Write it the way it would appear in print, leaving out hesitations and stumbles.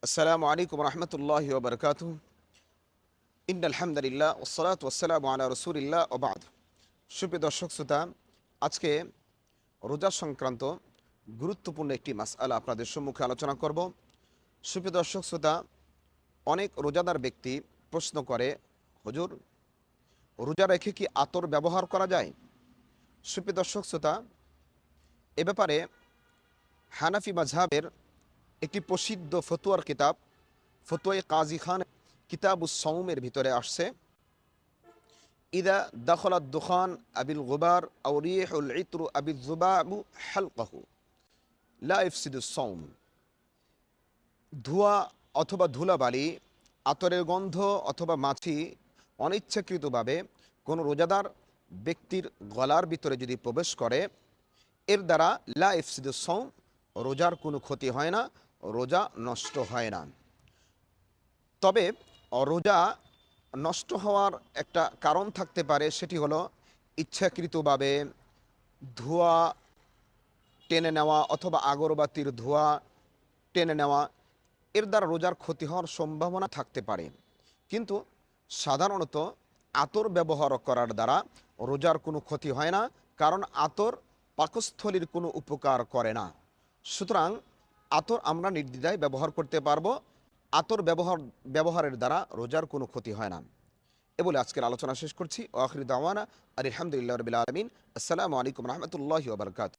আসসালামু আলাইকুম রহমতুল্লাহি ওয়া বারাকাতুহু। ইন্নাল হামদুলিল্লাহ ওয়াসসালাতু ওয়াসসালামু আলা রাসূলিল্লাহ ওয়া বা'দ। সুপ্রিয় দর্শক শ্রোতা, আজকে রোজা সংক্রান্ত গুরুত্বপূর্ণ একটি মাসআলা আপনাদের সম্মুখে আলোচনা করব। সুপ্রিয় দর্শক শ্রোতা, অনেক রোজাদার ব্যক্তি প্রশ্ন করে, হুজুর, রোজা রেখে কি আতর ব্যবহার করা যায়? সুপ্রিয় দর্শক শ্রোতা, এ ব্যাপারে হানাফি মাযহাবের একটি প্রসিদ্ধ ফতোয়ার কিতাব ফতোয়ায়ে কাজী খান কিতাবুস সাওমের ভিতরে আসছে, ইদা দাখলাত দুখান আবিল গুবার আও রিহুল ইতরু আবিল যুবাবু হালকাহু লা ইফসিদুস সাওম। ধোঁয়া অথবা ধুলাবালি, আতরের গন্ধ অথবা মাছি অনিচ্ছাকৃতভাবে কোনো রোজাদার ব্যক্তির গলার ভিতরে যদি প্রবেশ করে, এর দ্বারা লা ইফসিদুস সাওম, রোজার কোনো ক্ষতি হয় না, রোজা নষ্ট হয় না। তবে রোজা নষ্ট হওয়ার একটা কারণ থাকতে পারে, সেটি হলো ইচ্ছাকৃতভাবে ধোঁয়া টেনে নেওয়া অথবা আগরবাতির ধোঁয়া টেনে নেওয়া, এর দ্বারা রোজার ক্ষতি হওয়ার সম্ভাবনা থাকতে পারে। কিন্তু সাধারণত আতর ব্যবহার করার দ্বারা রোজার কোনো ক্ষতি হয় না, কারণ আতর পাকস্থলীর কোনো উপকার করে না। সুতরাং আতর আমরা নির্দ্বিধায় ব্যবহার করতে পারবো। আতর ব্যবহারের দ্বারা রোজার কোনো ক্ষতি হয় না। এ বলে আজকের আলোচনা শেষ করছি। আখির দাওয়ানা আলহামদুলিল্লাহ রাব্বিল আলামিন। আসসালামু আলাইকুম রহমতুল্লাহি ওয়া বারাকাতুহু।